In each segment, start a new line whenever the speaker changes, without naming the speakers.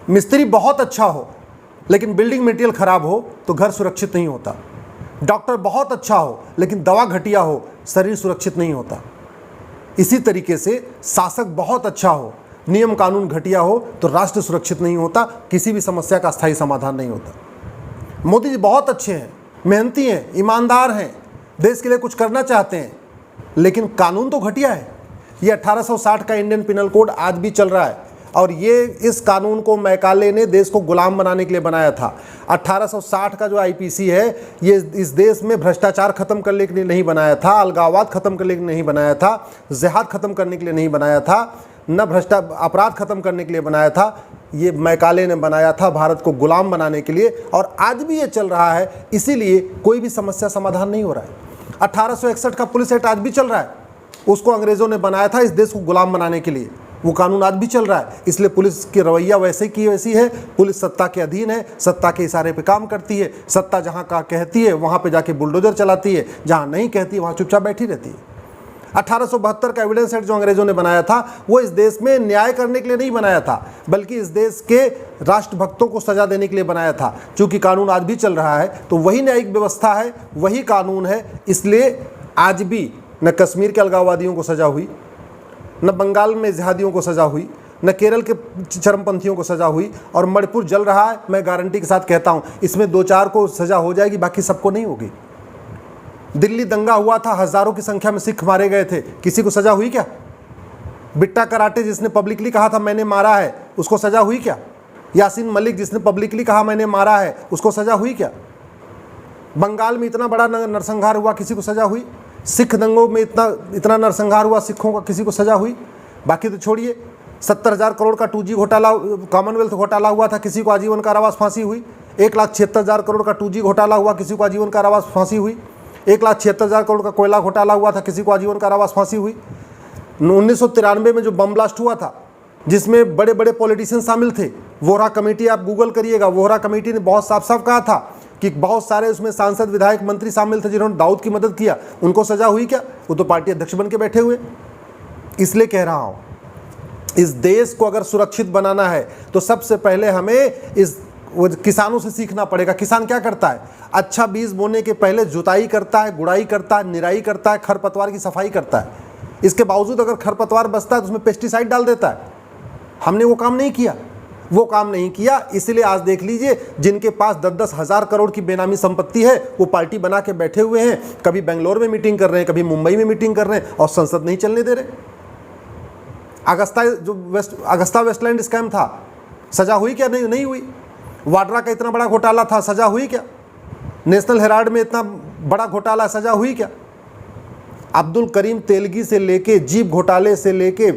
मिस्त्री बहुत अच्छा हो लेकिन बिल्डिंग मटेरियल खराब हो तो घर सुरक्षित नहीं होता। डॉक्टर बहुत अच्छा हो लेकिन दवा घटिया हो, शरीर सुरक्षित नहीं होता। इसी तरीके से शासक बहुत अच्छा हो, नियम कानून घटिया हो तो राष्ट्र सुरक्षित नहीं होता, किसी भी समस्या का स्थायी समाधान नहीं होता। मोदी जी बहुत अच्छे हैं, मेहनती हैं, ईमानदार हैं, देश के लिए कुछ करना चाहते हैं, लेकिन कानून तो घटिया है। ये 1860 का इंडियन पिनल कोड आज भी चल रहा है और ये इस कानून को मैकाले ने देश को गुलाम बनाने के लिए बनाया था। 1860 का जो आईपीसी है ये इस देश में भ्रष्टाचार खत्म करने के लिए नहीं बनाया था, अलगाववाद खत्म करने के लिए नहीं बनाया था, जिहाद खत्म करने के लिए नहीं बनाया था, न अपराध खत्म करने के लिए बनाया था। ये मैकाले ने बनाया था भारत को गुलाम बनाने के लिए और आज भी ये चल रहा है। इसीलिए कोई भी समस्या समाधान नहीं हो रहा है। 1861 का पुलिस एक्ट आज भी चल रहा है, उसको अंग्रेजों ने बनाया था इस देश को गुलाम बनाने के लिए। वो कानून आज भी चल रहा है, इसलिए पुलिस की रवैया वैसे की वैसी है। पुलिस सत्ता के अधीन है, सत्ता के इशारे पे काम करती है। सत्ता जहाँ का कहती है वहाँ पे जाके बुलडोजर चलाती है, जहाँ नहीं कहती वहाँ चुपचाप बैठी रहती है। 1872 का एविडेंस एक्ट जो अंग्रेजों ने बनाया था वो इस देश में न्याय करने के लिए नहीं बनाया था, बल्कि इस देश के राष्ट्रभक्तों को सजा देने के लिए बनाया था। चूंकि कानून आज भी चल रहा है तो वही न्यायिक व्यवस्था है, वही कानून है, इसलिए आज भी न कश्मीर के अलगाववादियों को सजा हुई, न बंगाल में जिहादियों को सजा हुई, न केरल के चरमपंथियों को सजा हुई, और मणिपुर जल रहा है। मैं गारंटी के साथ कहता हूँ इसमें 2-4 को सजा हो जाएगी, बाकी सबको नहीं होगी। दिल्ली दंगा हुआ था, हजारों की संख्या में सिख मारे गए थे, किसी को सजा हुई क्या? बिट्टा कराटे जिसने पब्लिकली कहा था मैंने मारा है, उसको सजा हुई क्या? यासीन मलिक जिसने पब्लिकली कहा मैंने मारा है, उसको सजा हुई क्या? बंगाल में इतना बड़ा नरसंहार हुआ, किसी को सजा हुई? सिख दंगों में इतना नरसंहार हुआ सिखों का, किसी को सजा हुई? बाकी तो छोड़िए, 70,000 करोड़ का 2G घोटाला, कॉमनवेल्थ घोटाला हुआ था, किसी को आजीवन कारावास फांसी हुई। 1,76,000 करोड़ का 2G घोटाला हुआ, किसी को आजीवन कारावास फांसी हुई। 1,76,000 करोड़ का कोयला घोटाला हुआ था, किसी को आजीवन कारावास फांसी हुई। 1993 में जो बम ब्लास्ट हुआ था जिसमें बड़े बड़े पॉलिटिशियन शामिल थे, वोहरा कमेटी, आप गूगल करिएगा, वोहरा कमेटी ने बहुत साफ साफ कहा था कि बहुत सारे उसमें सांसद, विधायक, मंत्री शामिल थे जिन्होंने दाऊद की मदद किया, उनको सजा हुई क्या? वो तो पार्टी अध्यक्ष बन के बैठे हुए। इसलिए कह रहा हूं, इस देश को अगर सुरक्षित बनाना है तो सबसे पहले हमें किसानों से सीखना पड़ेगा। किसान क्या करता है? अच्छा बीज बोने के पहले जुताई करता है, गुड़ाई करता है, निराई करता है, खरपतवार की सफाई करता है। इसके बावजूद अगर खरपतवार बचता है तो उसमें पेस्टिसाइड डाल देता है। हमने वो काम नहीं किया, इसलिए आज देख लीजिए जिनके पास 10-10 हज़ार करोड़ की बेनामी संपत्ति है वो पार्टी बना के बैठे हुए हैं, कभी बेंगलोर में मीटिंग कर रहे हैं, कभी मुंबई में मीटिंग कर रहे हैं, और संसद नहीं चलने दे रहे। अगस्ता वेस्टलैंड स्कैम था, सजा हुई क्या? नहीं हुई। वाड्रा का इतना बड़ा घोटाला था, सजा हुई क्या? नेशनल हेराल्ड में इतना बड़ा घोटाला, सजा हुई क्या? अब्दुल करीम तेलगी से लेके, जीप घोटाले से लेके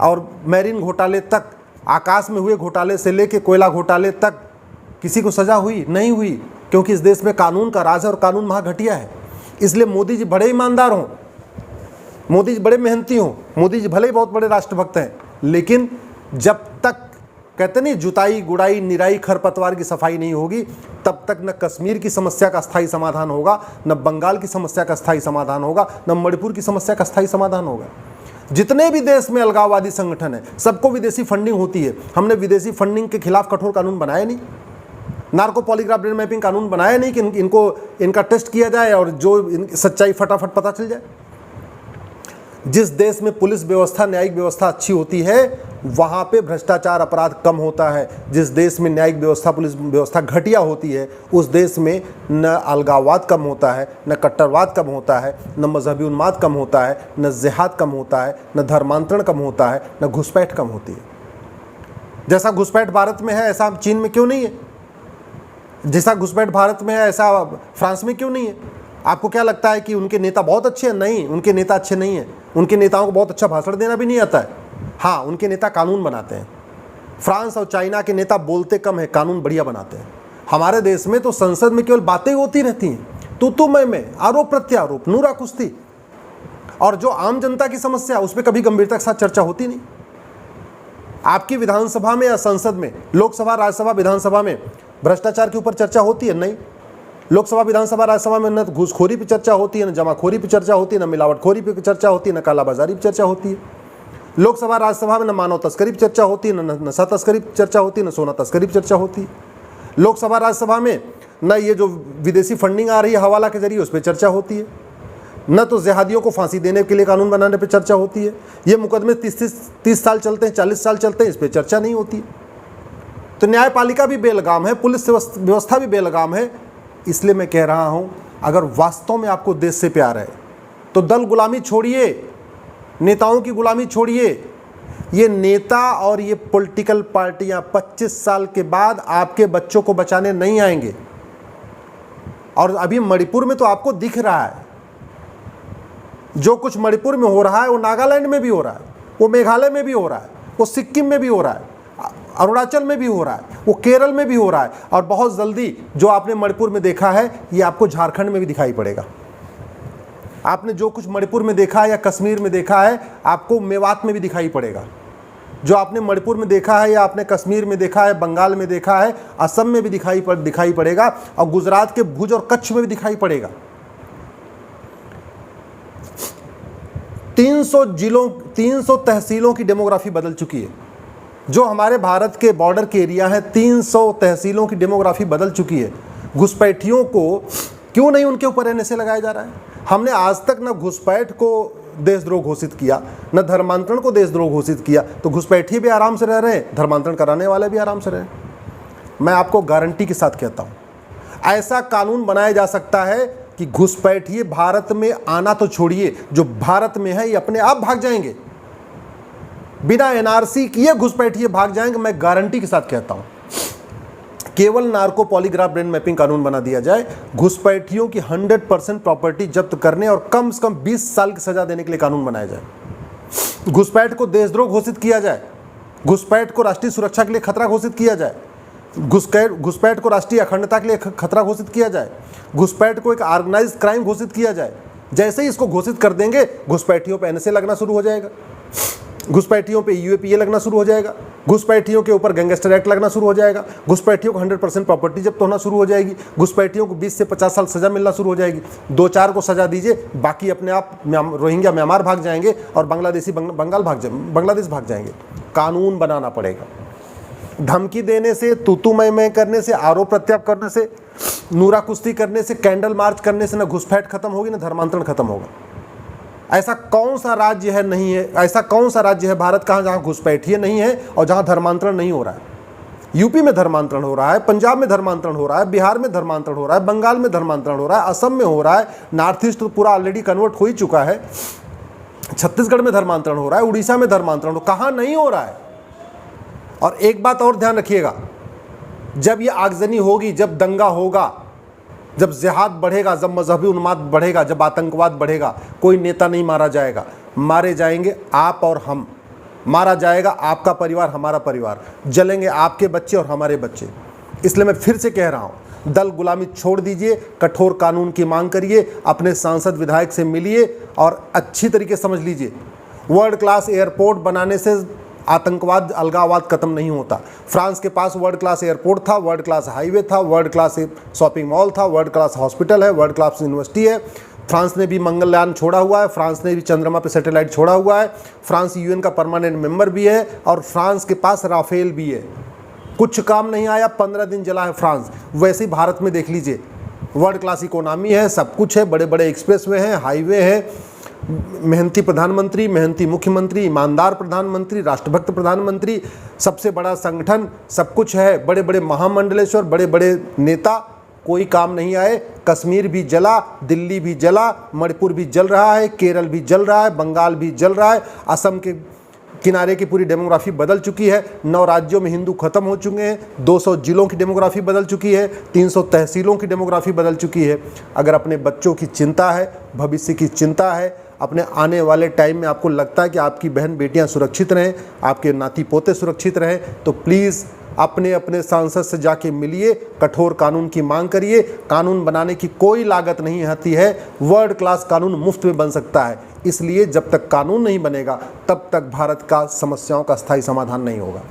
और मैरीन घोटाले तक, आकाश में हुए घोटाले से लेके कोयला घोटाले तक, किसी को सजा हुई? नहीं हुई, क्योंकि इस देश में कानून का राज है और कानून महा घटिया है। इसलिए मोदी जी बड़े ईमानदार हों, मोदी जी बड़े मेहनती हों, मोदी जी भले ही बहुत बड़े राष्ट्रभक्त हैं, लेकिन जब तक कहते नहीं जुताई, गुड़ाई, निराई, खरपतवार की सफाई नहीं होगी, तब तक न कश्मीर की समस्या का स्थायी समाधान होगा, न बंगाल की समस्या का स्थायी समाधान होगा, न मणिपुर की समस्या का स्थायी समाधान होगा। जितने भी देश में अलगाववादी संगठन है सबको विदेशी फंडिंग होती है। हमने विदेशी फंडिंग के खिलाफ कठोर कानून बनाया नहीं, नार्को पॉलीग्राफ ब्रेन मैपिंग कानून बनाया नहीं कि इनका टेस्ट किया जाए और जो सच्चाई फटाफट पता चल जाए। जिस देश में पुलिस व्यवस्था, न्यायिक व्यवस्था अच्छी होती है वहाँ पे भ्रष्टाचार, अपराध कम होता है। जिस देश में न्यायिक व्यवस्था, पुलिस व्यवस्था घटिया होती है उस देश में न अलगाववाद कम होता है, न कट्टरवाद कम होता है, न मजहबी उन्माद कम होता है, न जिहाद कम होता है, न धर्मांतरण कम होता है, न घुसपैठ कम होती है। जैसा घुसपैठ भारत में है ऐसा चीन में क्यों नहीं है? जैसा घुसपैठ भारत में है ऐसा फ्रांस में क्यों नहीं है? आपको क्या लगता है कि उनके नेता बहुत अच्छे हैं? नहीं, उनके नेता अच्छे नहीं हैं। उनके नेताओं को बहुत अच्छा भाषण देना भी नहीं आता है। हाँ, उनके नेता कानून बनाते हैं। फ्रांस और चाइना के नेता बोलते कम है, कानून बढ़िया बनाते हैं। हमारे देश में तो संसद में केवल बातें होती रहती हैं, तू मैं, आरोप प्रत्यारोप, नूरा कुश्ती, और जो आम जनता की समस्या उस पर कभी गंभीरता के साथ चर्चा होती नहीं। आपकी विधानसभा में या संसद में, लोकसभा, राज्यसभा, विधानसभा में भ्रष्टाचार के ऊपर चर्चा होती है? नहीं। लोकसभा, विधानसभा, राज्यसभा में न घूसखोरी पर चर्चा होती है, न जमाखोरी पर चर्चा होती है, न मिलावटखोरी पर चर्चा होती है, न कालाबाजारी पर चर्चा होती है। लोकसभा राज्यसभा में न मानव तस्करी पर चर्चा होती है, न नशा तस्करी पर चर्चा होती है, न सोना तस्करी पर चर्चा होती है। लोकसभा राज्यसभा में न ये जो विदेशी फंडिंग आ रही है हवाला के जरिए उस पर चर्चा होती है, न तो जिहादियों को फांसी देने के लिए कानून बनाने पर चर्चा होती है। ये मुकदमे 30 साल चलते हैं, 40 साल चलते हैं, इस पर चर्चा नहीं होती। तो न्यायपालिका भी बेलगाम है, पुलिस व्यवस्था भी बेलगाम है। इसलिए मैं कह रहा हूँ, अगर वास्तव में आपको देश से प्यार है तो दल गुलामी छोड़िए, नेताओं की गुलामी छोड़िए। ये नेता और ये पॉलिटिकल पार्टियां 25 साल के बाद आपके बच्चों को बचाने नहीं आएंगे। और अभी मणिपुर में तो आपको दिख रहा है, जो कुछ मणिपुर में हो रहा है वो नागालैंड में भी हो रहा है, वो मेघालय में भी हो रहा है, वो सिक्किम में भी हो रहा है, अरुणाचल में भी हो रहा है, वो केरल में भी हो रहा है, और बहुत जल्दी जो आपने मणिपुर में देखा है ये आपको झारखंड में भी दिखाई पड़ेगा। आपने जो कुछ मणिपुर में देखा है या कश्मीर में देखा है आपको मेवात में भी दिखाई पड़ेगा। जो आपने मणिपुर में देखा है या आपने कश्मीर में देखा है, बंगाल में देखा है, असम में भी दिखाई पड़ेगा, और गुजरात के भुज और कच्छ में भी दिखाई पड़ेगा। 300 जिलों, 300 तहसीलों की डेमोग्राफी बदल चुकी है। जो हमारे भारत के बॉर्डर के एरिया है, 300 तहसीलों की डेमोग्राफी बदल चुकी है। घुसपैठियों को क्यों नहीं उनके ऊपर एनएसए लगाया जा रहा है? हमने आज तक न घुसपैठ को देशद्रोह घोषित किया, न धर्मांतरण को देशद्रोह घोषित किया। तो घुसपैठी भी आराम से रह रहे हैं, धर्मांतरण कराने वाले भी आराम से रहे। मैं आपको गारंटी के साथ कहता हूँ, ऐसा कानून बनाया जा सकता है कि घुसपैठिए भारत में आना तो छोड़िए, जो भारत में है ये अपने आप भाग जाएंगे। बिना एनआरसी किए घुसपैठिए भाग जाएंगे, मैं गारंटी के साथ कहता हूँ। केवल नार्को पॉलीग्राफ ब्रेन मैपिंग कानून बना दिया जाए, घुसपैठियों की 100% प्रॉपर्टी जब्त करने और कम से कम 20 साल की सजा देने के लिए कानून बनाया जाए। घुसपैठ को देशद्रोह घोषित किया जाए, घुसपैठ को राष्ट्रीय सुरक्षा के लिए खतरा घोषित किया जाए, घुसपैठ को राष्ट्रीय अखंडता के लिए खतरा घोषित किया जाए, घुसपैठ को एक ऑर्गेनाइज्ड क्राइम घोषित किया जाए। जैसे ही इसको घोषित कर देंगे, घुसपैठियों पर एनएसए लगना शुरू हो जाएगा, घुसपैठियों पे यूएपीए लगना शुरू हो जाएगा, घुसपैठियों के ऊपर गैंगस्टर एक्ट लगना शुरू हो जाएगा, घुसपैठियों को 100% प्रॉपर्टी जब्त होना शुरू हो जाएगी, घुसपैठियों को 20 से 50 साल सजा मिलना शुरू हो जाएगी। 2-4 को सजा दीजिए, बाकी अपने आप रोहिंग्या म्यांमार भाग जाएंगे और बांग्लादेशी बांग्लादेश भाग जाएंगे। कानून बनाना पड़ेगा। धमकी देने से, तूतू मैं करने से, आरोप प्रत्यारोप करने से, नूरा कुश्ती करने से, कैंडल मार्च करने से न घुसपैठ खत्म होगी न धर्मांतरण खत्म होगा। ऐसा कौन सा राज्य है नहीं है, ऐसा कौन सा राज्य है भारत का जहाँ घुसपैठिए नहीं है और जहाँ धर्मांतरण नहीं हो रहा है? यूपी में धर्मांतरण हो रहा है, पंजाब में धर्मांतरण हो रहा है, बिहार में धर्मांतरण हो रहा है, बंगाल में धर्मांतरण हो रहा है, असम में हो रहा है, नॉर्थ ईस्ट तो पूरा ऑलरेडी कन्वर्ट हो ही चुका है, छत्तीसगढ़ में धर्मांतरण हो रहा है, उड़ीसा में धर्मांतरण कहाँ नहीं हो रहा है? और एक बात और ध्यान रखिएगा, जब ये आगजनी होगी, जब दंगा होगा, जब जिहाद बढ़ेगा, जब मजहबी उन्माद बढ़ेगा, जब आतंकवाद बढ़ेगा, कोई नेता नहीं मारा जाएगा, मारे जाएंगे आप और हम, मारा जाएगा आपका परिवार, हमारा परिवार, जलेंगे आपके बच्चे और हमारे बच्चे। इसलिए मैं फिर से कह रहा हूँ, दल गुलामी छोड़ दीजिए, कठोर कानून की मांग करिए, अपने सांसद विधायक से मिलिए और अच्छी तरीके समझ लीजिए, वर्ल्ड क्लास एयरपोर्ट बनाने से आतंकवाद, अलगाववाद खत्म नहीं होता। फ्रांस के पास वर्ल्ड क्लास एयरपोर्ट था, वर्ल्ड क्लास हाईवे था, वर्ल्ड क्लास शॉपिंग मॉल था, वर्ल्ड क्लास हॉस्पिटल है, वर्ल्ड क्लास यूनिवर्सिटी है। फ्रांस ने भी मंगलयान छोड़ा हुआ है, फ्रांस ने भी चंद्रमा पे सैटेलाइट छोड़ा हुआ है, फ्रांस यूएन का परमानेंट मेंबर भी है, और फ्रांस के पास राफेल भी है। कुछ काम नहीं आया, 15 दिन जला है फ्रांस। वैसे ही भारत में देख लीजिए, वर्ल्ड क्लास इकोनॉमी है, सब कुछ है, बड़े बड़े एक्सप्रेसवे हैं, हाईवे है, मेहनती प्रधानमंत्री, मेहनती मुख्यमंत्री, ईमानदार प्रधानमंत्री, राष्ट्रभक्त प्रधानमंत्री, सबसे बड़ा संगठन, सब कुछ है, बड़े बड़े महामंडलेश्वर, बड़े बड़े नेता, कोई काम नहीं आए। कश्मीर भी जला, दिल्ली भी जला, मणिपुर भी जल रहा है, केरल भी जल रहा है, बंगाल भी जल रहा है, असम के किनारे की पूरी डेमोग्राफी बदल चुकी है, 9 राज्यों में हिंदू खत्म हो चुके हैं, 200 जिलों की डेमोग्राफी बदल चुकी है, 300 तहसीलों की डेमोग्राफी बदल चुकी है। अगर अपने बच्चों की चिंता है, भविष्य की चिंता है, अपने आने वाले टाइम में आपको लगता है कि आपकी बहन बेटियां सुरक्षित रहें, आपके नाती पोते सुरक्षित रहें, तो प्लीज़ अपने अपने सांसद से जाके मिलिए, कठोर कानून की मांग करिए। कानून बनाने की कोई लागत नहीं आती है, वर्ल्ड क्लास कानून मुफ्त में बन सकता है। इसलिए जब तक कानून नहीं बनेगा तब तक भारत का समस्याओं का स्थायी समाधान नहीं होगा।